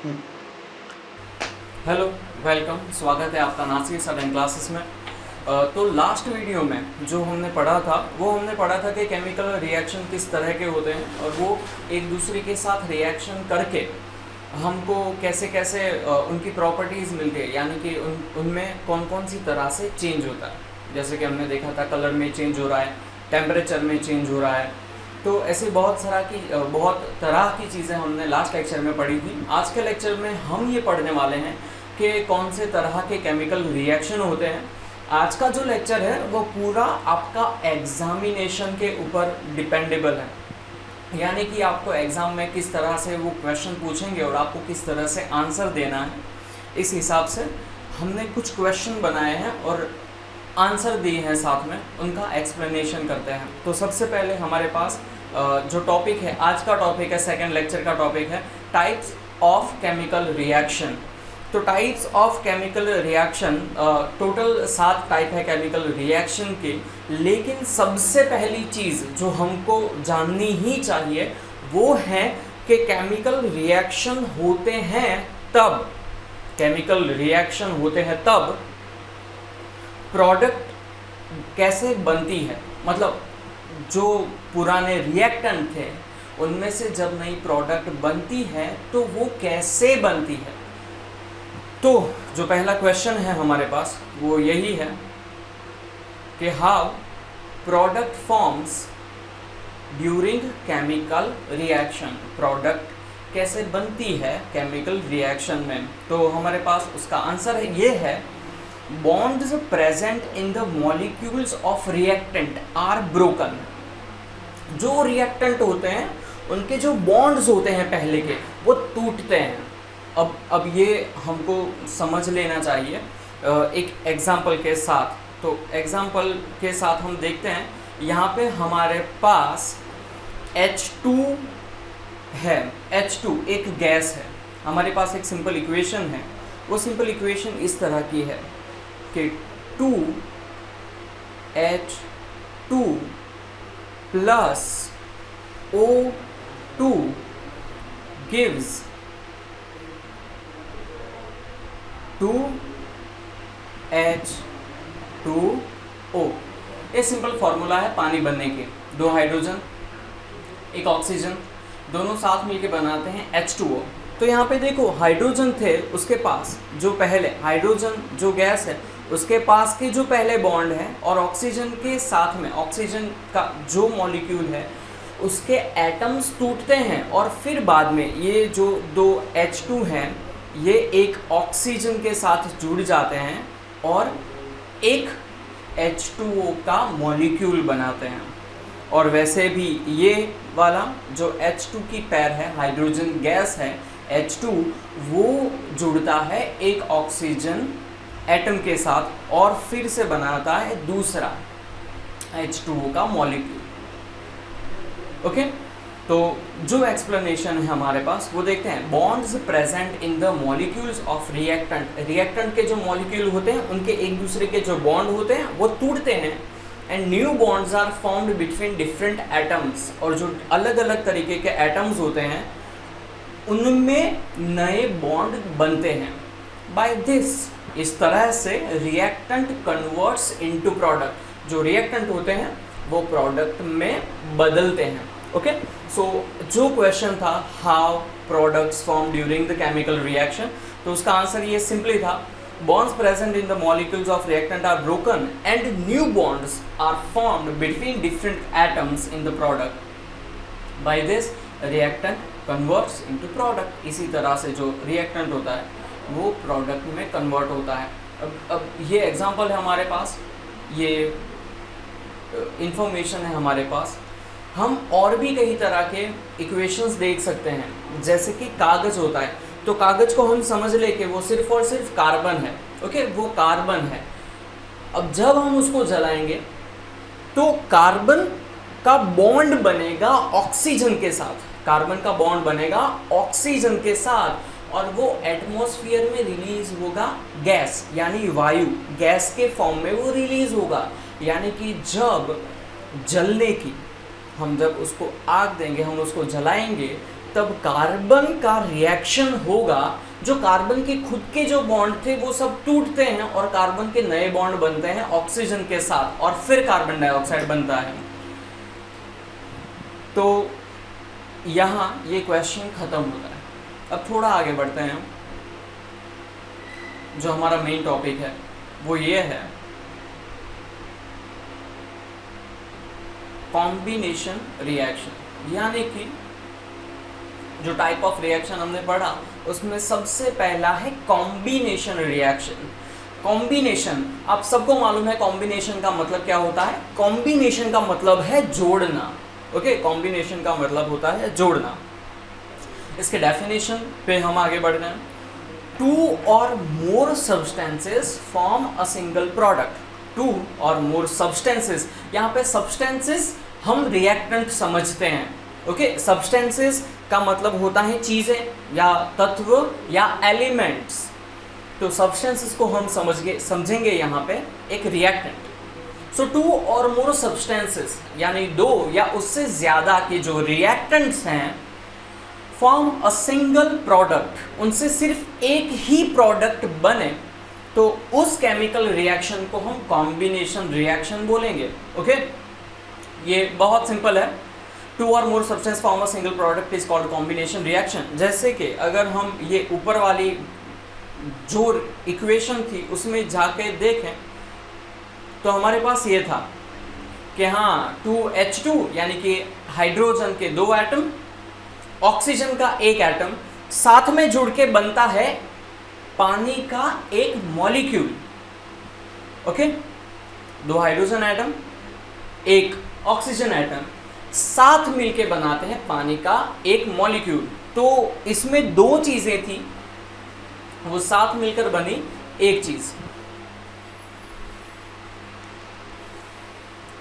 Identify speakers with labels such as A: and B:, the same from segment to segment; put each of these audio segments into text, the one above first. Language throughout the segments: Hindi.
A: हेलो, वेलकम, स्वागत है आपका नासिर सडन क्लासेस में। तो लास्ट वीडियो में जो हमने पढ़ा था वो हमने पढ़ा था कि केमिकल रिएक्शन किस तरह के होते हैं और वो एक दूसरे के साथ रिएक्शन करके हमको कैसे कैसे उनकी प्रॉपर्टीज़ मिलती है, यानी कि उनमें कौन कौन सी तरह से चेंज होता है। जैसे कि हमने देखा था कलर में चेंज हो रहा है, टेम्परेचर में चेंज हो रहा है। तो ऐसी बहुत तरह की चीज़ें हमने लास्ट लेक्चर में पढ़ी थी। आज के लेक्चर में हम ये पढ़ने वाले हैं कि कौन से तरह के केमिकल रिएक्शन होते हैं। आज का जो लेक्चर है वो पूरा आपका एग्जामिनेशन के ऊपर डिपेंडेबल है, यानी कि आपको एग्ज़ाम में किस तरह से वो क्वेश्चन पूछेंगे और आपको किस तरह से आंसर देना है। इस हिसाब से हमने कुछ क्वेश्चन बनाए हैं और आंसर दिए हैं, साथ में उनका एक्सप्लेनेशन करते हैं। तो सबसे पहले हमारे पास जो टॉपिक है, आज का टॉपिक है, सेकेंड लेक्चर का टॉपिक है टाइप्स ऑफ केमिकल रिएक्शन। तो types of chemical reaction, total 7 type है केमिकल रिएक्शन के। लेकिन सबसे पहली चीज़ जो हमको जाननी ही चाहिए वो है कि केमिकल रिएक्शन होते हैं तब, प्रोडक्ट कैसे बनती है। मतलब जो पुराने रिएक्टेंट थे उनमें से जब नई प्रोडक्ट बनती है तो वो कैसे बनती है। तो जो पहला क्वेश्चन है हमारे पास वो यही है कि how product forms during chemical reaction. Product कैसे बनती है केमिकल रिएक्शन में। तो हमारे पास उसका आंसर है, ये है bonds present in the molecules of reactant are broken। जो रिएक्टेंट होते हैं उनके जो बॉन्ड्स होते हैं पहले के वो टूटते हैं। अब ये हमको समझ लेना चाहिए एक एग्जांपल के साथ। तो एग्जांपल के साथ हम देखते हैं, यहाँ पे हमारे पास H2 है। H2 एक गैस है, हमारे पास एक सिंपल इक्वेशन है। वो सिंपल इक्वेशन इस तरह की है कि 2H2 plus O2 gives 2H2O। ये सिंपल फॉर्मूला है पानी बनने के। 2 हाइड्रोजन एक ऑक्सीजन दोनों साथ मिलके बनाते हैं H2O। तो यहाँ पे देखो हाइड्रोजन थे, उसके पास जो पहले हाइड्रोजन जो गैस है उसके पास के जो पहले बॉन्ड है और ऑक्सीजन के साथ में ऑक्सीजन का जो मॉलिक्यूल है उसके एटम्स टूटते हैं और फिर बाद में ये जो 2 H2 हैं ये एक ऑक्सीजन के साथ जुड़ जाते हैं और एक H2O का मॉलिक्यूल बनाते हैं। और वैसे भी ये वाला जो H2 की पैर है, हाइड्रोजन गैस है H2, वो जुड़ता है एक ऑक्सीजन एटम के साथ और फिर से बनाता है दूसरा H2O का मॉलिक्यूल। ओके, तो जो एक्सप्लेनेशन है हमारे पास वो देखते हैं। Bonds present in the molecules of reactant. Reactant के जो मॉलिक्यूल होते हैं उनके एक दूसरे के जो बॉन्ड होते हैं वो टूटते हैं and new bonds are formed between different atoms. और जो अलग अलग तरीके के एटम्स होते हैं उनमें नए बॉन्ड बनते हैं। बाय दिस, इस तरह से रिएक्टेंट कन्वर्ट्स इनटू प्रोडक्ट। जो रिएक्टेंट होते हैं वो प्रोडक्ट में बदलते हैं। ओके, सो जो क्वेश्चन था how products form during the chemical reaction, तो उसका आंसर ये सिंपली था bonds present in the molecules of reactant are broken and new bonds are formed between different atoms in the product. By this reactant converts into product। इसी तरह से जो reactant होता है वो product में convert होता है। अब ये example है हमारे पास, ये information है हमारे पास। हम और भी कई तरह के equations देख सकते हैं, जैसे कि कागज होता है। तो कागज को हम समझ ले कि वो सिर्फ और सिर्फ कार्बन है। ओके, वो कार्बन है। अब जब हम उसको जलाएंगे तो कार्बन का बॉन्ड बनेगा ऑक्सीजन के साथ। कार्बन का बॉन्ड बनेगा ऑक्सीजन के साथ और वो एटमॉस्फेयर में रिलीज होगा गैस, यानी वायु, गैस के फॉर्म में वो रिलीज होगा। यानी कि जब जलने की, हम जब उसको आग देंगे, हम उसको जलाएंगे तब कार्बन का रिएक्शन होगा, जो कार्बन के खुद के जो बॉन्ड थे वो सब टूटते हैं और कार्बन के नए बॉन्ड बनते हैं ऑक्सीजन के साथ और फिर कार्बन डाइऑक्साइड बनता है। तो यहाँ ये क्वेश्चन खत्म होता है। अब थोड़ा आगे बढ़ते हैं, जो हमारा मेन टॉपिक है वो ये है कॉम्बिनेशन रिएक्शन, यानी कि जो टाइप ऑफ रिएक्शन हमने पढ़ा उसमें सबसे पहला है कॉम्बिनेशन रिएक्शन। कॉम्बिनेशन, आप सबको मालूम है कॉम्बिनेशन का मतलब क्या होता है। कॉम्बिनेशन का मतलब है जोड़ना। ओके, कॉम्बिनेशन का मतलब होता है जोड़ना। इसके डेफिनेशन पे हम आगे बढ़ रहे हैं। Two or more substances form a single product. Two or more substances, यहाँ पे सब्सटेंसेस हम रिएक्टेंट समझते हैं। ओके, सब्सटेंसेस का मतलब होता है चीजें या तत्व या एलिमेंट्स। तो सब्सटेंसेस को हम समझेंगे यहाँ पे एक reactant. So to or more substances यानी दो या उससे ज्यादा के जो रिएक्टेंट्स हैं फॉर्म अ सिंगल प्रोडक्ट, उनसे सिर्फ एक ही प्रोडक्ट बने तो उस केमिकल रिएक्शन को हम कॉम्बिनेशन रिएक्शन बोलेंगे। ओके, ये बहुत सिंपल है। To or more substance form a single product is called combination reaction. जैसे कि अगर हम ये ऊपर वाली जो इक्वेशन थी उसमें जाके देखें तो हमारे पास ये था कि हाँ 2H2 यानी कि हाइड्रोजन के 2 एटम, ऑक्सीजन का 1 एटम साथ में जुड़ के बनता है पानी का एक molecule. Okay, 2 hydrogen atom 1 oxygen atom साथ मिलके बनाते हैं पानी का एक मॉलिक्यूल। तो इसमें 2 चीजें थी, वो साथ मिलकर बनी एक चीज।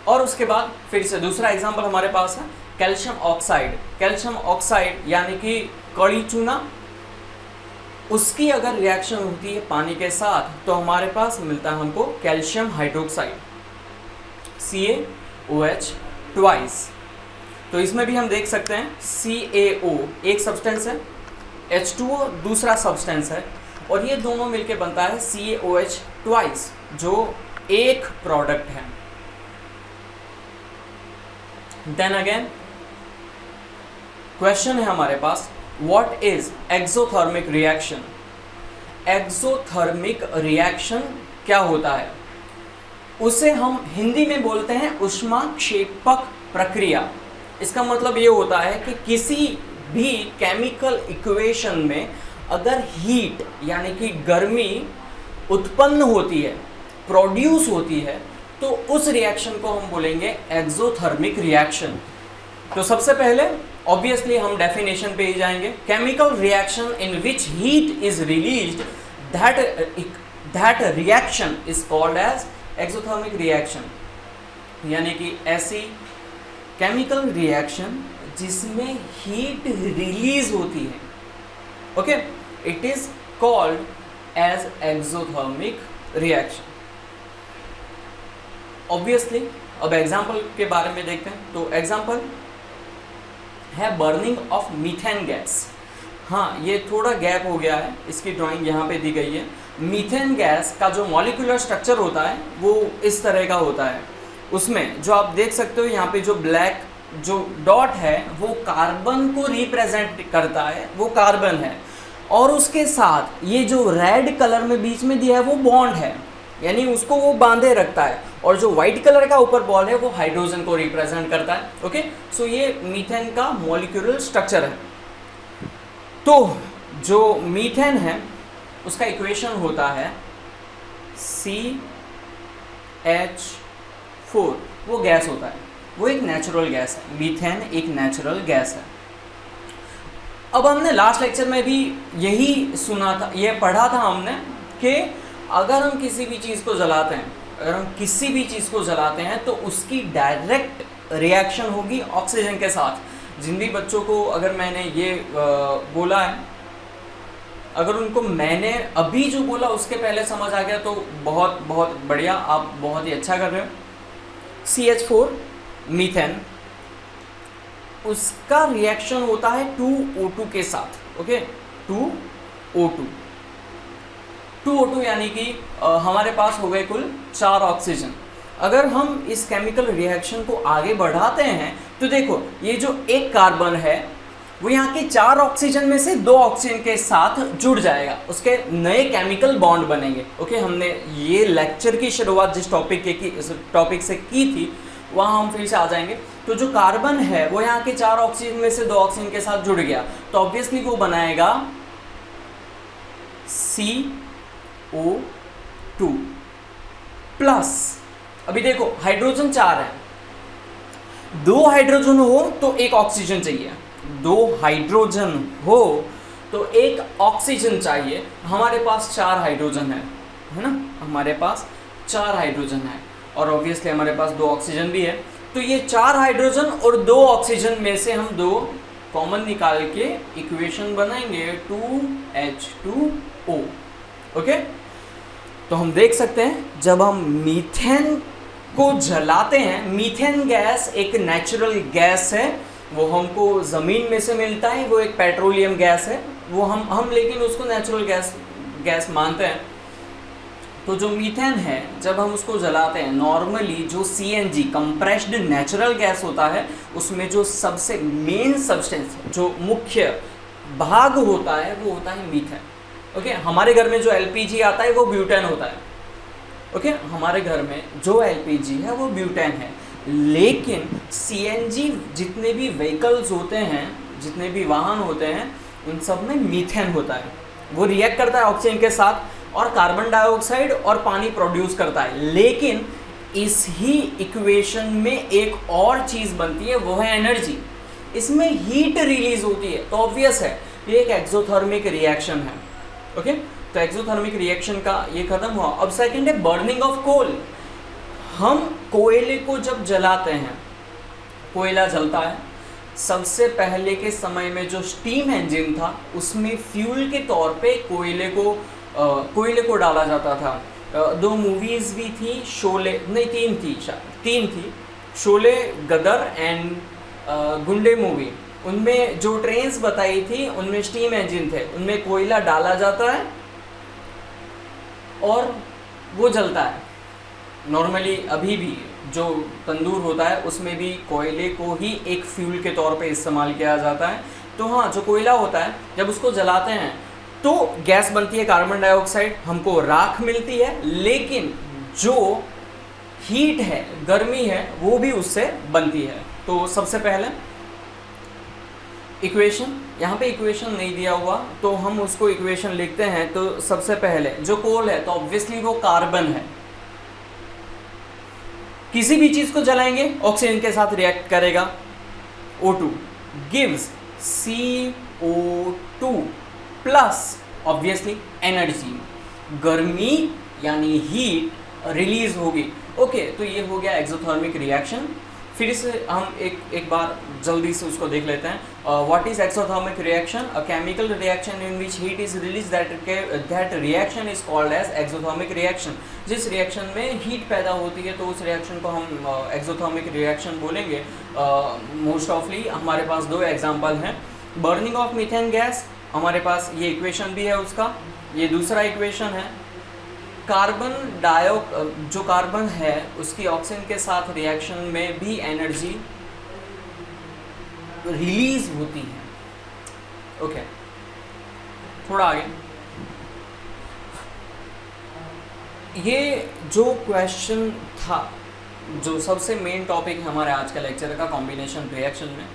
A: और उसके बाद फिर से दूसरा एग्जांपल हमारे पास है कैल्शियम ऑक्साइड। कैल्शियम ऑक्साइड यानी कि कड़ी चूना, उसकी अगर रिएक्शन होती है पानी के साथ तो हमारे पास मिलता है हमको कैल्शियम हाइड्रोक्साइड CaOH ट्वाइस। तो इसमें भी हम देख सकते हैं CaO एक सब्सटेंस है, H2O दूसरा सब्सटेंस है और ये दोनों मिलके बनता है CaOH ट्वाइस जो एक प्रोडक्ट है। देन अगेन क्वेश्चन है हमारे पास, what is exothermic reaction. Exothermic reaction क्या होता है, उसे हम हिंदी में बोलते हैं ऊष्माक्षेपक प्रक्रिया। इसका मतलब ये होता है कि किसी भी केमिकल इक्वेशन में अगर हीट यानी कि गर्मी उत्पन्न होती है, प्रोड्यूस होती है, तो उस रिएक्शन को हम बोलेंगे एक्सोथर्मिक रिएक्शन। तो सबसे पहले ऑब्वियसली हम डेफिनेशन पे ही जाएंगे। Chemical reaction in which heat is released, that reaction is called as exothermic reaction. यानी कि ऐसी केमिकल रिएक्शन जिसमें हीट रिलीज होती है, okay, it is called as exothermic reaction. Obviously अब एग्जाम्पल के बारे में देखते हैं। तो एग्जाम्पल है बर्निंग ऑफ मीथेन गैस। हाँ, ये थोड़ा गैप हो गया है, इसकी ड्राइंग यहाँ पे दी गई है। मीथेन गैस का जो मॉलिक्यूलर स्ट्रक्चर होता है वो इस तरह का होता है। उसमें जो आप देख सकते हो यहाँ पे जो ब्लैक जो डॉट है वो कार्बन को रिप्रेजेंट करता है, वो कार्बन है, और उसके साथ ये जो रेड कलर में बीच में दिया है वो बॉन्ड है, यानी उसको वो बांधे रखता है, और जो व्हाइट कलर का ऊपर बॉल है वो हाइड्रोजन को रिप्रेजेंट करता है। ओके, सो ये मीथेन का मॉलिक्यूलर स्ट्रक्चर है। तो जो मीथेन है उसका इक्वेशन होता है CH4, वो गैस होता है, वो एक नेचुरल गैस है। मीथेन एक नेचुरल गैस है। अब हमने लास्ट लेक्चर में भी यही सुना था, ये पढ़ा था हमने कि अगर हम किसी भी चीज़ को जलाते हैं, अगर हम किसी भी चीज़ को जलाते हैं तो उसकी डायरेक्ट रिएक्शन होगी ऑक्सीजन के साथ। जिन भी बच्चों को अगर मैंने ये बोला है, अगर उनको मैंने अभी जो बोला उसके पहले समझ आ गया तो बहुत बहुत बढ़िया, आप बहुत ही अच्छा कर रहे हो। CH4 मीथेन उसका रिएक्शन होता है 2O2 के साथ। ओके, 2O2 यानी कि हमारे पास हो गए कुल 4 ऑक्सीजन। अगर हम इस केमिकल रिएक्शन को आगे बढ़ाते हैं तो देखो ये जो एक कार्बन है वो यहाँ के 4 ऑक्सीजन में से 2 ऑक्सीजन के साथ जुड़ जाएगा, उसके नए केमिकल बॉन्ड बनेंगे। ओके, हमने ये लेक्चर की शुरुआत जिस टॉपिक से की थी वहाँ हम फिर से आ जाएंगे। तो जो कार्बन है वो यहाँ के 4 ऑक्सीजन में से 2 ऑक्सीजन के साथ जुड़ गया, तो ऑब्वियसली वो बनाएगा CO2 प्लस, अभी देखो हाइड्रोजन 4 है, 2 हाइड्रोजन हो तो 1 ऑक्सीजन चाहिए, 2 हाइड्रोजन हो तो 1 ऑक्सीजन चाहिए। हमारे पास 4 हाइड्रोजन है ना, हमारे पास 4 हाइड्रोजन है और ऑब्वियसली हमारे पास 2 ऑक्सीजन भी है। तो ये 4 हाइड्रोजन और 2 ऑक्सीजन में से हम 2 कॉमन निकाल के इक्वेशन बनाएंगे 2H2O। ओके, तो हम देख सकते हैं जब हम मीथेन को जलाते हैं, मीथेन गैस एक नेचुरल गैस है, वो हमको ज़मीन में से मिलता है, वो एक पेट्रोलियम गैस है, वो हम लेकिन उसको नेचुरल गैस मानते हैं। तो जो मीथेन है जब हम उसको जलाते हैं, नॉर्मली जो CNG कंप्रेस्ड नेचुरल गैस होता है उसमें जो सबसे मेन सब्सटेंस, जो मुख्य भाग होता है वो होता है मीथेन। ओके, हमारे घर में जो LPG आता है वो ब्यूटेन होता है। ओके, हमारे घर में जो LPG है वो ब्यूटेन है, लेकिन CNG जितने भी व्हीकल्स होते हैं, जितने भी वाहन होते हैं, उन सब में मीथेन होता है। वो रिएक्ट करता है ऑक्सीजन के साथ और कार्बन डाइऑक्साइड और पानी प्रोड्यूस करता है, लेकिन इस ही इक्वेशन में एक और चीज़ बनती है, वो है एनर्जी। इसमें हीट रिलीज होती है, तो ऑब्वियस है ये एक एक्सोथर्मिक रिएक्शन है। ओके, तो एक्सोथर्मिक रिएक्शन का ये खत्म हुआ। अब सेकंड है बर्निंग ऑफ कोल। हम कोयले को जब जलाते हैं, कोयला जलता है, सबसे पहले के समय में जो स्टीम इंजन था उसमें फ्यूल के तौर पे कोयले को डाला जाता था। 2 मूवीज़ भी थी, शोले नहीं 3 थी, शायद 3 थी, शोले, गदर एंड गुंडे मूवी। उनमें जो ट्रेन्स बताई थी उनमें स्टीम इंजन थे, उनमें कोयला डाला जाता है और वो जलता है। नॉर्मली अभी भी जो तंदूर होता है उसमें भी कोयले को ही एक फ्यूल के तौर पे इस्तेमाल किया जाता है। तो हाँ, जो कोयला होता है जब उसको जलाते हैं तो गैस बनती है कार्बन डाइऑक्साइड, हमको राख मिलती है, लेकिन जो हीट है, गर्मी है, वो भी उससे बनती है। तो सबसे पहले इक्वेशन, यहाँ पे इक्वेशन नहीं दिया हुआ तो हम उसको इक्वेशन लिखते हैं। तो सबसे पहले जो कोल है तो ऑब्वियसली वो कार्बन है, किसी भी चीज़ को जलाएंगे ऑक्सीजन के साथ रिएक्ट करेगा, O2 gives CO2 plus obviously energy, गर्मी यानी हीट रिलीज होगी। ओके, तो ये हो गया एक्सोथर्मिक रिएक्शन। फिर से हम एक बार जल्दी से उसको देख लेते हैं। What is exothermic reaction? A chemical reaction in which heat is release, that reaction is called as exothermic reaction. जिस रिएक्शन में हीट पैदा होती है तो उस रिएक्शन को हम एक्सोथर्मिक रिएक्शन बोलेंगे। मोस्ट ऑफली हमारे पास 2 एग्जाम्पल हैं। बर्निंग ऑफ मीथेन गैस, हमारे पास ये इक्वेशन भी है उसका, ये दूसरा इक्वेशन है। जो कार्बन है उसकी ऑक्सीजन के साथ रिएक्शन में भी एनर्जी रिलीज होती है। ओके, थोड़ा आगे, ये जो क्वेश्चन था, जो सबसे मेन टॉपिक है हमारे आज का लेक्चर का, कॉम्बिनेशन रिएक्शन में,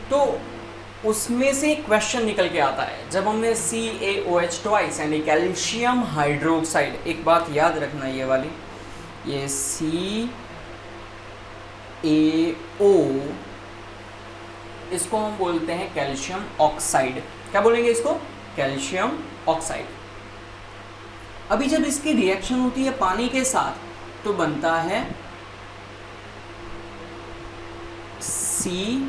A: तो उसमें से क्वेश्चन निकल के आता है। जब हमने CaOH ट्वाइस यानी कैल्शियम हाइड्रोक्साइड, एक बात याद रखना ये वाली, ये CaO, इसको हम बोलते हैं कैल्शियम ऑक्साइड। क्या बोलेंगे इसको? Calcium oxide. अभी जब इसकी रिएक्शन होती है पानी के साथ तो बनता है CaOH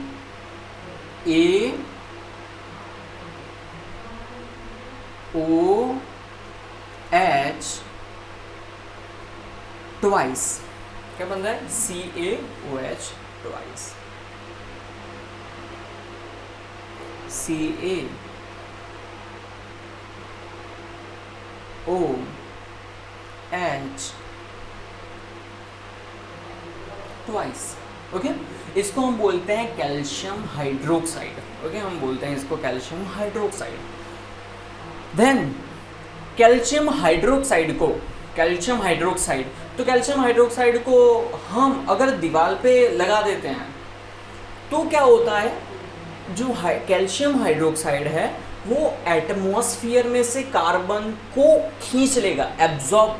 A: ट्वाइस। क्या बन रहा है? CaOH twice. CaOH twice. Okay, इसको हम बोलते हैं कैल्शियम हाइड्रोक्साइड। ओके, हम बोलते हैं इसको calcium hydroxide. Then calcium hydroxide को हम अगर दीवार पे लगा देते हैं तो क्या होता है, जो कैल्शियम हाइड्रोक्साइड है वो एटमॉस्फेयर में से कार्बन को खींच लेगा, एब्जॉर्ब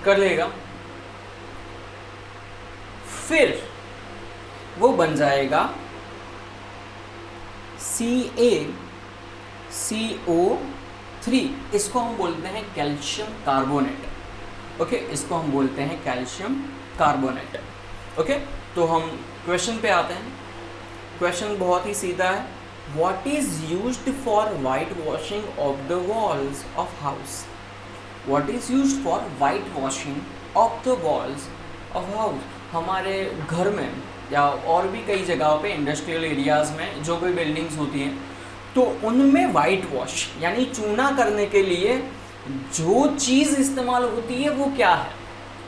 A: कर लेगा, फिर वो बन जाएगा CaCO3। इसको हम बोलते हैं कैल्शियम कार्बोनेट। ओके, इसको हम बोलते हैं कैल्शियम कार्बोनेट। ओके, तो हम क्वेश्चन पे आते हैं। क्वेश्चन बहुत ही सीधा है। What is used for white washing of the walls of house? What is used for white washing of the walls of house? हमारे घर में या और भी कई जगहों पे, इंडस्ट्रियल एरियाज़ में जो कोई बिल्डिंग्स होती हैं, तो उनमें वाइट वॉश यानी चूना करने के लिए जो चीज़ इस्तेमाल होती है वो क्या है?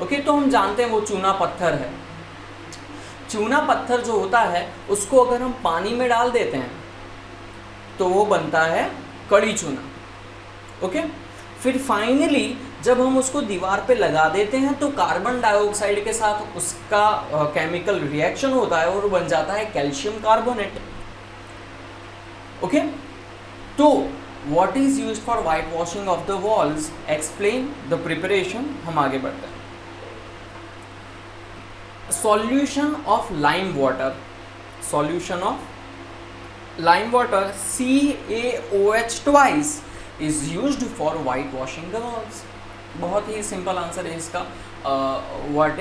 A: ओके, तो हम जानते हैं वो चूना पत्थर है। चूना पत्थर जो होता है उसको अगर हम पानी में डाल देते हैं तो वो बनता है कड़ी चूना। ओके, फिर फाइनली जब हम उसको दीवार पे लगा देते हैं तो कार्बन डाइऑक्साइड के साथ उसका केमिकल रिएक्शन होता है और बन जाता है कैल्शियम कार्बोनेट। ओके, तो what is used for white washing of the walls? Explain the preparation. हम आगे बढ़ते हैं। Solution of lime water, CaOH twice is used for white washing the walls। बहुत ही सिंपल आंसर है इसका। what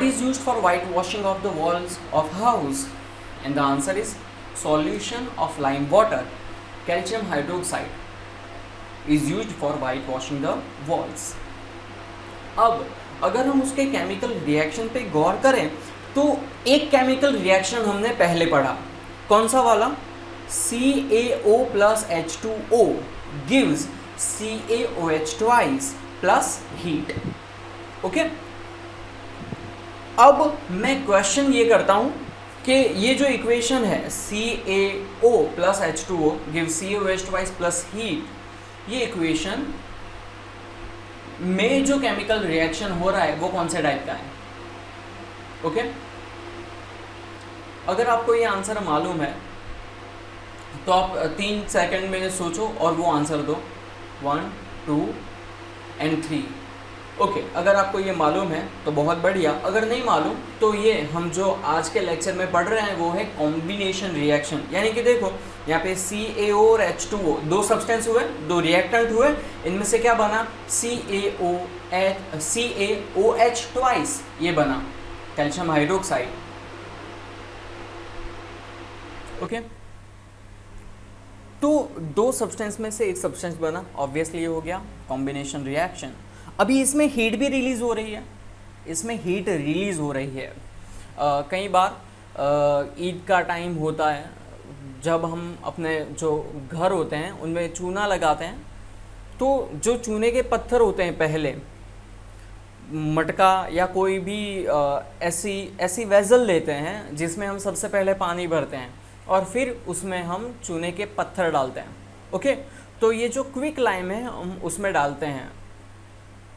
A: is used for white washing of the walls of house? and the answer is solution of lime water, calcium hydroxide is used for white washing the walls। अब अगर हम उसके केमिकल रिएक्शन पे गौर करें तो एक केमिकल रिएक्शन हमने पहले पढ़ा, कौन सा वाला? CaO plus H2O gives CaOH twice plus heat। Okay, अब मैं क्वेश्चन ये करता हूँ कि ये जो इक्वेशन है CaO plus H2O gives CaOH twice plus heat, ये इक्वेशन में जो केमिकल रिएक्शन हो रहा है वो कौन से टाइप का है? ओके, अगर आपको ये आंसर मालूम है तो आप 3 सेकंड में सोचो और वो आंसर दो, 1 2 and 3। ओके, अगर आपको ये मालूम है तो बहुत बढ़िया, अगर नहीं मालूम तो ये हम जो आज के लेक्चर में पढ़ रहे हैं वो है कॉम्बिनेशन रिएक्शन। यानी कि देखो यहाँ पे CaO और H2O दो सब्सटेंस हुए, दो रिएक्टेंट हुए, इनमें से क्या बना? CaOH ट्वाइस, ये बना कैल्शियम हाइड्रोक्साइड। ओके, तो दो सब्सटेंस में से एक सब्सटेंस बना, ऑब्वियसली ये हो गया कॉम्बिनेशन रिएक्शन। अभी इसमें हीट भी रिलीज़ हो रही है, कई बार ईद का टाइम होता है जब हम अपने जो घर होते हैं उनमें चूना लगाते हैं, तो जो चूने के पत्थर होते हैं, पहले मटका या कोई भी ऐसी वेसल लेते हैं जिसमें हम सबसे पहले पानी भरते हैं और फिर उसमें हम चूने के पत्थर डालते हैं। ओके, तो ये जो क्विक लाइम है हम उसमें डालते हैं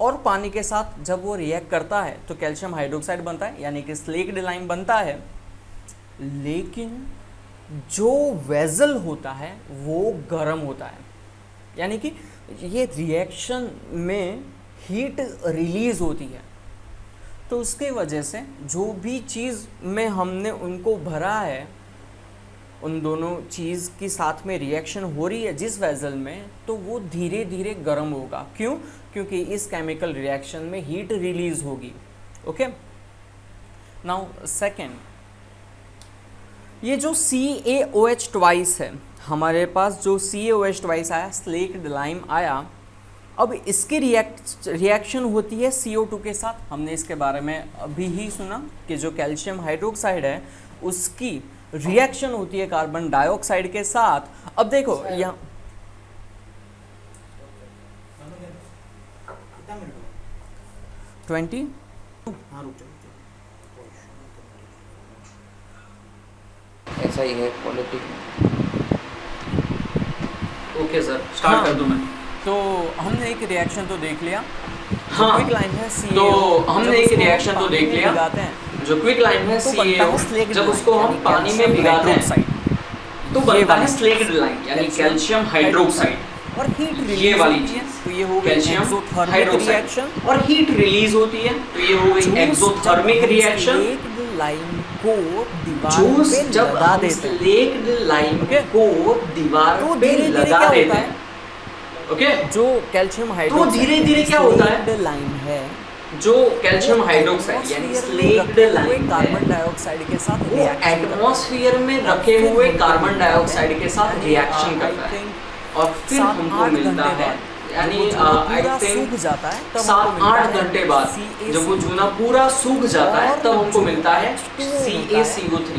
A: और पानी के साथ जब वो रिएक्ट करता है तो कैल्शियम हाइड्रोक्साइड बनता है, यानी कि स्लेक्ड लाइम बनता है। लेकिन जो वेसल होता है वो गर्म होता है, यानी कि ये रिएक्शन में हीट रिलीज होती है, तो उसके वजह से जो भी चीज़ में हमने उनको भरा है उन दोनों चीज़ की साथ में रिएक्शन हो रही है जिस वेसल में, तो वो धीरे धीरे गर्म होगा। क्यों? क्योंकि इस केमिकल रिएक्शन में हीट रिलीज होगी। ओके, नाउ सेकेंड, ये जो CaOH ट्वाइस है, हमारे पास जो CaOH ट्वाइस आया, स्लेक्ड लाइम आया, अब इसकी रिएक्शन होती है CO2 के साथ। हमने इसके बारे में अभी ही सुना कि जो कैल्शियम हाइड्रोक्साइड है उसकी रिएक्शन होती है कार्बन डाइऑक्साइड के साथ। अब देखो यहाँ 20
B: ऐसा ही है पॉलिटिक।
A: ओके सर, स्टार्ट कर दूं मैं? तो हमने एक रिएक्शन तो देख लिया।
B: हाँ,
A: क्विक लाइन है CaO,
B: तो हमने एक रिएक्शन तो देख लिया।
A: हैं
B: जो क्विक लाइन है CaO, जब उसको हम पानी में भिगाते हैं तो बनता है स्लेक्ड लाइन यानी कैल्शियम हाइड्रोक्साइड।
A: और हीट
B: ये वाली
A: चीज
B: चीज,
A: तो ये हो गई
B: कैल्शियम
A: एक्सोथर्मिक
B: हाइड्रोक्साइड,
A: रिएक्शन।
B: और हीट रिलीज होती है तो ये हो गई एक्सोथर्मिक रिएक्शन।
A: लाइन को दीवार
B: जूस
A: पे
B: जब
A: लगा
B: हम
A: देते हैं
B: स्लेक्ड लाइन
A: Okay?
B: को दीवार
A: तो
B: पे
A: धीरे-धीरे
B: लगा
A: क्या
B: देते
A: होता
B: हैं, ओके,
A: जो कैल्शियम हाइड्रोक्साइड
B: धीरे-धीरे क्या होता है?
A: स्लेक्ड लाइन है,
B: जो कैल्शियम हाइड्रोक्साइड यानी स्लेक्ड लाइन
A: कार्बन डाइऑक्साइड के साथ
B: वो
A: रिएक्शन
B: एटमॉस्फेयर में रखे हुए कार्बन डाइऑक्साइड के साथ रिएक्शन करता है और फिर हमको मिलता है, यानी आई थिंक
A: सूख जाता है तब
B: 7-8 घंटे बाद जब वो चूना पूरा सूख जाता है तब हमको मिलता है CaCO3।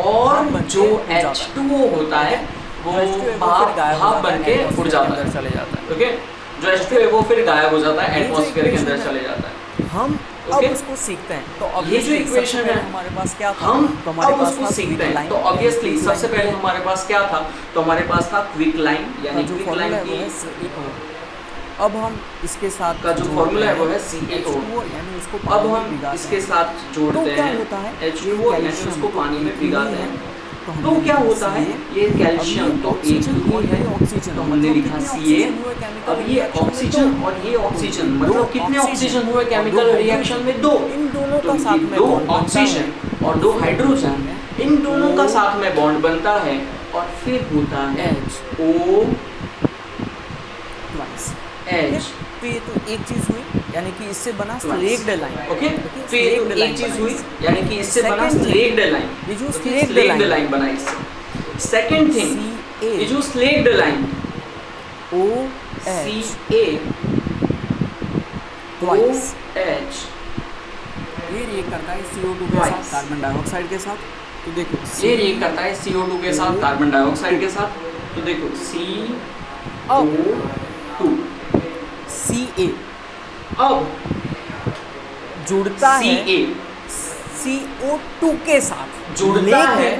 B: और जो H2O होता है वो भाप बन के उड़ जाता है,
A: चले जाता है।
B: ओके, जो H2O है वो फिर गायब हो जाता है, एटमॉस्फेयर के अंदर चले जाता है।
A: हम अब उसको सीखते हैं तो
B: ये जो इक्वेशन है
A: हमारे पास क्या था,
B: हम
A: तो हमारे
B: अब
A: पास
B: उसको
A: था
B: सीखते
A: quick
B: हैं। तो
A: line,
B: ऑब्वियसली
A: quick
B: सबसे
A: line
B: पहले हमारे पास क्या था, तो हमारे पास था क्विक लाइन
A: का
B: यानी
A: जो
B: क्विक
A: फॉर्मूला
B: लाइन
A: है वो
B: की
A: है CaO। अब हम इसके साथ
B: का जो
A: जोड़ते
B: फॉर्मूला है वो
A: हैं
B: है CaO।
A: H2O, यानी उसको
B: अब
A: पानी में
B: हम
A: भिगाते
B: इसके
A: हैं।
B: साथ
A: तो
B: जोड़ते
A: क्या
B: हैं
A: होता है,
B: H2O यानी
A: कैल्शियम
B: उसको पानी में
A: तो
B: भिगाते
A: है,
B: हैं।
A: तो
B: तो क्या होता है, ये कैल्शियम तो
A: ऑक्सीजन
B: H2O
A: और
B: है,
A: ये ऑक्सीजन,
B: तो हमने लिखा Ca। अब ये ऑक्सीजन और ये ऑक्सीजन मतलब कितने ऑक्सीजन हुए केमिकल रिएक्शन में? 2।
A: इन दोनों
B: तो
A: का साथ में
B: 2
A: बॉन्ड बनता
B: ऑक्सीजन और 2 हाइड्रोजन, इन दोनों का साथ में बॉन्ड बनता है और फिर होता है O H।
A: तो ये तो एक चीज हुई, यानी कि इससे बना स्लेक्ड लाइन।
B: ओके, तो ये तो एक चीज हुई, यानी कि इससे बना स्लेक्ड लाइन।
A: ये जो
B: स्लेक्ड लाइन बना इससे। सेकंड थिंग, ये जो स्लेक्ड लाइन
A: OH
B: CaOH
A: ये रिएक्ट करता है CO2 के साथ, कार्बन डाइऑक्साइड के साथ। तो देखो
B: ये रिएक्ट करता है CO2 के साथ, कार्बन डाइऑक्साइड के साथ। तो देखो CO2
A: Ca
B: अब
A: जुड़ता है
B: Ca
A: CO2 के साथ,
B: जुड़ता है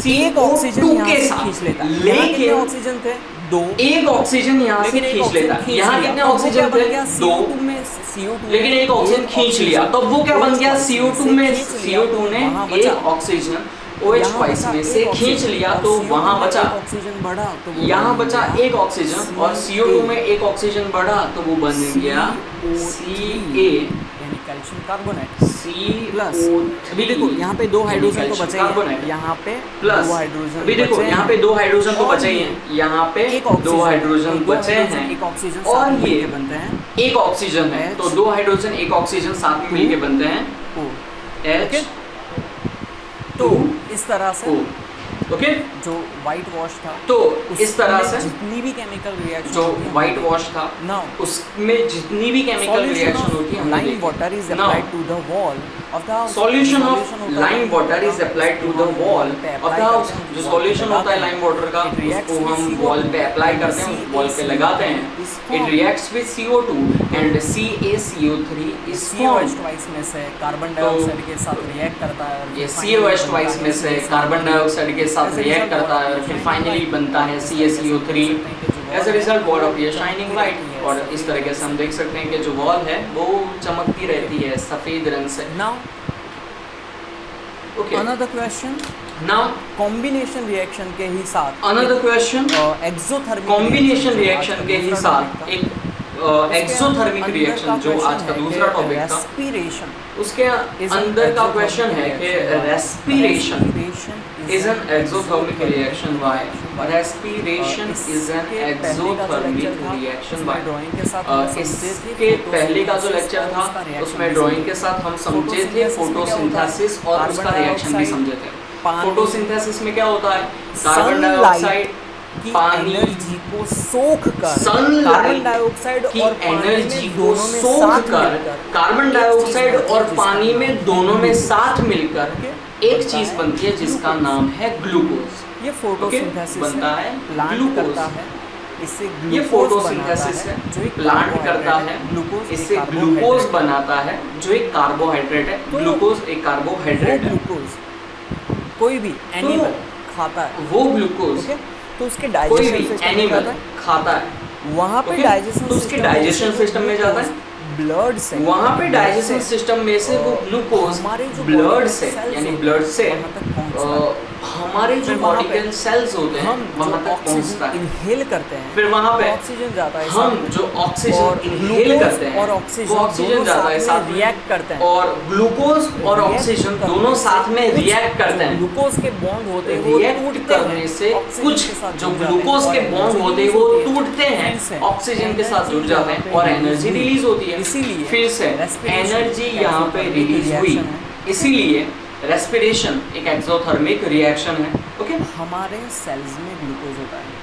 A: एक ऑक्सीजन
B: CO2
A: यहाँ
B: के
A: से
B: साथ,
A: खींच लेता है। यहाँ कितने
B: लेकिन
A: ऑक्सीजन थे? 2।
B: एक ऑक्सीजन यहाँ से
A: लेकिन एक
B: खींच लेता है। यहाँ कितने ऑक्सीजन थे? 2।
A: CO2
B: लेकिन एक ऑक्सीजन खींच लिया, तो वो क्या बन गया? CO2 में CO2 ने एक ऑक्सीजन OH में से खींच लिया तो वहां बचा
A: ऑक्सीजन बढ़ा, तो
B: यहाँ बचा एक ऑक्सीजन और CO2 में एक ऑक्सीजन बढ़ा तो वो बन गया Ca
A: यानी कैल्शियम कार्बोनेट प्लस।
B: CO3।
A: अभी देखो यहाँ पे 2 हाइड्रोजन तो बचे
B: कार्बोनेट
A: हैं, यहाँ पे
B: प्लस
A: 2 हाइड्रोजन
B: अभी देखो यहाँ पे 2 हाइड्रोजन तो बचे ही हैं, यहाँ पे 2 हाइड्रोजन बचे हैं
A: एक ऑक्सीजन
B: और
A: साथ
B: ये
A: मिलके बनते हैं
B: एक ऑक्सीजन है, तो 2 हाइड्रोजन एक ऑक्सीजन साथ में मिलके बनते हैं H।
A: तो इस तरह से
B: ओके,
A: जो वाइट वॉश था,
B: तो इस तरह से
A: जितनी भी केमिकल रिएक्शन
B: जो वाइट वॉश था उसमें जितनी भी केमिकल रिएक्शन होती है,
A: lime water is applied to the wall of the
B: solution of lime water is applied to the wall of the house. जो सॉल्यूशन होता है लाइम वाटर का उसको हम वॉल पे अप्लाई करते हैं, वॉल पे लगाते हैं। It reacts with CO2 and CaCO3 is formed.
A: COH में से कार्बन डाइऑक्साइड के साथ रिएक्ट करता है और
B: ये COH में से कार्बन डाइऑक्साइड के साथ रिएक्ट करता है और फिर फाइनली बनता है CaCO3। As a result wall appear shining white. और इस तरीके से हम देख सकते हैं कि जो वॉल है वो चमकती रहती है सफेद रंग से।
A: Now
B: okay,
A: another question,
B: now
A: combination reaction के ही साथ
B: another question,
A: exothermic
B: combination reaction के ही साथ एक एक्सोथर्मिक रिएक्शन जो आज का दूसरा टॉपिक था,
A: रेस्पिरेशन।
B: उसके अंदर का क्वेश्चन है कि respiration is an exothermic reaction. Why? Respiration is an exothermic reaction. Why? इसके पहले का जो लेक्चर था उसमें ड्राइंग के साथ हम समझे थे फोटोसिंथेसिस और उसका रिएक्शन भी समझे थे। फोटोसिंथेसिस में क्या होता है? कार्बन डाइऑक्साइड पानी
A: एनर्जी को सोख कर,
B: सनलाइट
A: डाइऑक्साइड
B: की
A: और
B: एनर्जी को सोख कर कार्बन डाइऑक्साइड और पानी में दोनों में साथ मिलकर एक चीज बनती है जिसका नाम है ग्लूकोज।
A: ये फोटोसिंथेसिस
B: बनता है
A: प्लांट
B: ग्लूकोज।
A: करता है, इससे
B: ये फोटोसिंथेसिस है,
A: जो एक
B: प्लांट करता है, इससे ग्लूकोज बनाता है जो एक कार्बोहाइड्रेट है। ग्लूकोज एक कार्बोहाइड्रेट है।
A: ग्लूकोज कोई भी एनिमल खाता है,
B: वो ग्लूकोज
A: तो उसके
B: कोई
A: डाइजेशन
B: भी
A: सिस्टम में
B: एनिमल
A: जाता है,
B: खाता है,
A: वहाँ पे डाइजेशन
B: तो उसके डाइजेशन सिस्टम में जाता है,
A: ब्लड से,
B: वहाँ पे डाइजेशन सिस्टम में से वो ग्लूकोज
A: हमारे जो
B: ब्लड
A: body
B: से
A: cells
B: यानी
A: होते
B: ब्लड
A: हैं,
B: से
A: वहाँ तक पहुँचता है।
B: हमारे जो
A: फिर वहाँ
B: बॉडी
A: पे
B: के सेल्स होते हैं
A: हम
B: वहाँ
A: जो
B: तक पहुँचता
A: ऑक्सीजन
B: है।
A: इनहेल करते हैं,
B: फिर वहाँ पे
A: ऑक्सीजन जाता है
B: हम
A: साथ में।
B: जो
A: और
B: ऑक्सीजन इनहेल
A: ग्लूकोज
B: करते हैं
A: और ऑक्सीजन
B: वो ऑक्सीजन
A: दोनों
B: जाता है साथ में,
A: रिएक्ट करते हैं,
B: और ग्लूकोज और
A: React
B: ऑक्सीजन
A: करने
B: दोनों
A: से
B: साथ में
A: कुछ
B: रिएक्ट करते हैं।
A: ग्लूकोज के बॉन्ड होते हैं वो
B: रिएक्ट
A: टूटते
B: करने
A: हैं,
B: से
A: ऑक्सीजन
B: कुछ
A: के साथ
B: जो
A: जुड़ जाते हैं
B: ग्लूकोज
A: और
B: के बॉन्ड
A: एनर्जी
B: होते हैं
A: रिलीज
B: वो
A: होती है।
B: टूटते
A: फिर
B: हैं,
A: से
B: ऑक्सीजन के साथ जुड़
A: एनर्जी
B: जाते
A: यहाँ
B: हैं
A: पे
B: और
A: रिलीज
B: एनर्जी
A: हुई।
B: रिलीज होती है।
A: इसीलिए
B: फिर से
A: respiration
B: एनर्जी
A: एक
B: यहाँ पे
A: exothermic
B: रिलीज हुई,
A: reaction है।
B: इसीलिए रेस्पिरेशन एक एक्सोथर्मिक रिएक्शन है। ओके,
A: हमारे सेल्स में ग्लूकोज होता है,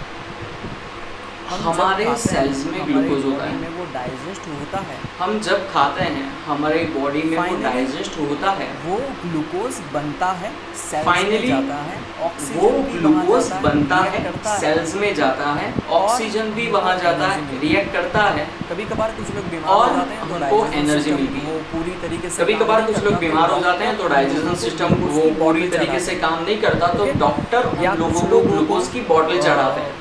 A: हम जब
B: हमारे
A: खाते हैं,
B: सेल्स में
A: हमारे
B: ग्लूकोज होता
A: body
B: है।
A: में वो डाइजेस्ट होता है,
B: हम जब खाते हैं हमारे बॉडी में वो
A: Finally,
B: डाइजेस्ट होता है,
A: वो ग्लूकोज बनता है, सेल्स में
B: Finally,
A: जाता है, ऑक्सीजन
B: वो
A: भी वहाँ
B: ग्लूकोज
A: जाता है,
B: बनता
A: react
B: है,
A: करता है।
B: सेल्स में जाता है, ऑक्सीजन भी वहाँ जाता है, रिएक्ट करता है।
A: कभी कभार कुछ लोग बीमार
B: और
A: हो जाते हैं तो
B: हमको
A: digestion
B: एनर्जी
A: system
B: मिलती है।
A: वो पूरी तरीके से
B: कभी
A: काम
B: कभार
A: नहीं
B: कुछ लोग
A: करता,
B: बीमार हो
A: तो
B: जाते हैं तो डाइजेशन सिस्टम
A: ग्लूकोज
B: वो
A: की
B: पूरी
A: bottle
B: तरीके से
A: चढ़ाते
B: काम नहीं करता, तो
A: Okay?
B: डॉक्टर
A: या
B: उन
A: कुछ
B: लोगों को
A: लोगों को,
B: ग्लूकोज की बॉटल चढ़ाते हैं।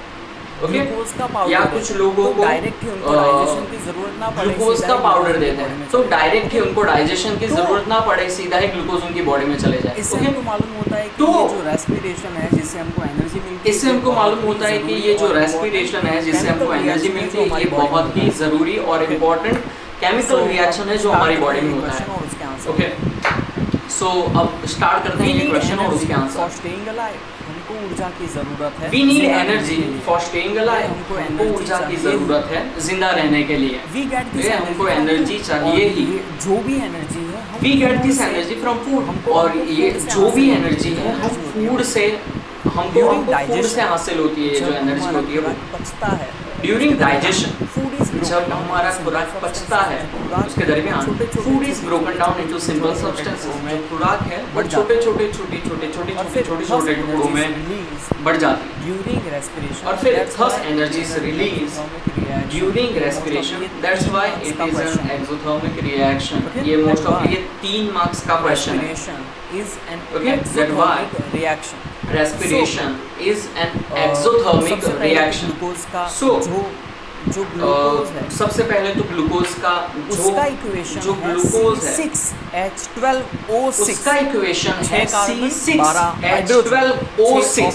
B: ओके,
A: ग्लूकोज का पाउडर
B: या
A: देते
B: कुछ
A: हैं,
B: लोगों
A: तो
B: को
A: डायरेक्ट ही उनको डाइजेशन की जरूरत ना पड़े,
B: ग्लूकोज
A: सीधा
B: का
A: ही
B: पाउडर
A: ग्लूकोज
B: देते
A: बॉडी में
B: हैं, तो
A: चले जाए।
B: डायरेक्ट ही उनको डाइजेशन की
A: तो-
B: जरूरत ना पड़े, सीधा ही ग्लूकोज उनकी बॉडी में चले जाए।
A: इससे
B: ओके,
A: हमको मालूम होता है कि
B: तो-
A: ये जो रेस्पिरेशन है जिससे हमको एनर्जी मिलती है,
B: इससे हमको मालूम होता है कि ये जो रेस्पिरेशन है जिससे हमको एनर्जी मिलती है, ये बहुत ही जरूरी और इम्पोर्टेंट केमिकल रिएक्शन है जो हमारी बॉडी में होता है।
A: और उसके आंसर
B: ओके, सो अब स्टार्ट करते हैं ये क्वेश्चन और उसके
A: फॉर
B: आंसर।
A: स्टेइंग अलाइव, हमको ऊर्जा की जरूरत है,
B: वी नीड
A: जिंदा
B: एनर्जी
A: रहने के लिए।
B: फॉर स्टेइंग अलाइव,
A: हमको
B: हमको
A: energy
B: ऊर्जा की
A: चाहिए।
B: जरूरत है जिंदा रहने के लिए।
A: We get this
B: ये
A: energy
B: हमको
A: from
B: एनर्जी
A: food,
B: चाहिए
A: और
B: ही।
A: ये जो भी एनर्जी है हम
B: वी गेट
A: food
B: दिस
A: से-
B: एनर्जी फ्रॉम फूड,
A: हमको
B: और
A: हमको
B: ये
A: food से
B: जो भी
A: हासिल
B: एनर्जी
A: होती
B: है हम
A: energy होती
B: फूड
A: है।
B: से हमको
A: During
B: फूड से
A: digestion,
B: हासिल होती है। ये जो
A: जब
B: एनर्जी
A: हमारा
B: होती है वो
A: खुराक पचता है,
B: during digestion,
A: food is broken
B: जब
A: down
B: हमारा
A: into
B: खुराक
A: simple
B: पचता है
A: substances।
B: उसके दरमियान
A: छोटे-छोटे
B: फूड इज
A: छोटे-छोटे
B: ब्रोकन डाउन इनटू सिंपल
A: छोटे-छोटे
B: सब्सटेंसेस,
A: टुकड़ों
B: जो
A: में
B: खुराक है वो
A: बढ़
B: छोटे
A: जाता
B: छोटे छोटे छोटे छोटे
A: और
B: छोटे
A: फिर
B: छोटे
A: thus
B: छोटे टुकड़ों
A: energy
B: में
A: is released
B: बढ़ जाती है।
A: during respiration,
B: और फिर
A: that's
B: thus
A: why
B: energy
A: it
B: is
A: is an
B: released
A: exothermic reaction।
B: During
A: Most of
B: respiration,
A: ये
B: दैट्स
A: तीन
B: व्हाई
A: marks
B: इट
A: का
B: is an
A: question।
B: Exothermic reaction.
A: Okay?
B: ये मोस्ट
A: That's
B: ऑफ
A: why
B: ये 3 मार्क्स का क्वेश्चन है।
A: respiration is an
B: Okay? That's why
A: exothermic reaction।
B: Respiration is an exothermic
A: सबसे पहले
B: रिएक्शन।
A: ग्लूकोज का
B: So,
A: जो ग्लूकोज है
B: सबसे पहले तो ग्लूकोज का
A: उसका इक्वेशन
B: जो ग्लूकोज है
A: 6H12O6,
B: उसका इक्वेशन है
A: C6H12O6,
B: C6H12O6,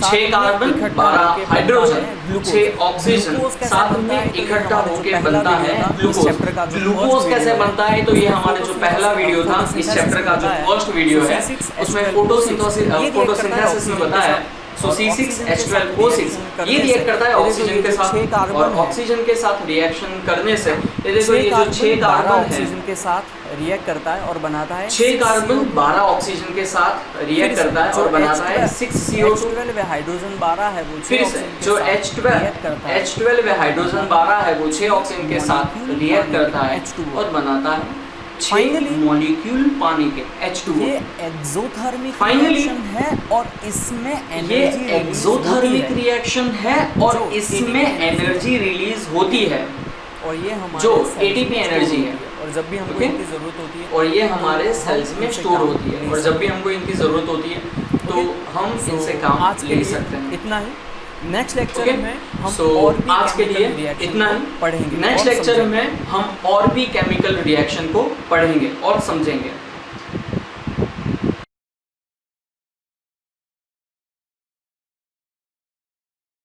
B: 6 carbon 12 hydrogen 6 oxygen साथ में इकट्ठा होके बनता है ग्लूकोज। ग्लूकोज कैसे बनता है, तो ये हमारा जो पहला वीडियो था इस चैप्टर का जो फर्स्ट वीडियो है उसमें फोटोसिंथेसिस में बताया है। सो C6H12O6 ये रिएक्ट करता है ऑक्सीजन के साथ, और ऑक्सीजन के साथ रिएक्शन करने से ये देखो ये जो 6 कार्बन है
A: ऑक्सीजन के साथ रिएक्ट करता है और बनाता है
B: 6 कार्बन 12 ऑक्सीजन के साथ रिएक्ट करता है और बनाता है 6CO2।
A: H12 हाइड्रोजन 12 है वो
B: फिर से जो H12 हाइड्रोजन 12 है वो 6 ऑक्सीजन के साथ रिएक्ट करता है और बनाता है 6 मॉलिक्यूल पानी के H2O।
A: ये एक्सोथर्मिक
B: Finally,
A: रिएक्शन है और इसमें
B: ये
A: एनर्जी
B: एक्सोथर्मिक रिएक्शन है और इसमें एनर्जी रिलीज होती है,
A: और ये हमारे
B: जो
A: cells में
B: ATP
A: store
B: एनर्जी
A: होती
B: है।
A: और जब भी हमको
B: Okay?
A: इनकी जरूरत होती है
B: और ये हमारे सेल्स में
A: इनसे
B: स्टोर
A: काम
B: होती है,
A: ले
B: और जब भी हमको इनकी ज़रूरत होती है तो हम इनसे काम
A: आज के
B: ले
A: लिए
B: सकते हैं।
A: इतना ही। Next lecture
B: Okay?
A: में हम
B: So,
A: और भी
B: आज के लिए
A: chemical reaction
B: इतना ही
A: को पढ़ेंगे
B: नेक्स्ट
A: और
B: लेक्चर
A: समझेंगे।
B: में हम और भी केमिकल रिएक्शन को पढ़ेंगे और समझेंगे।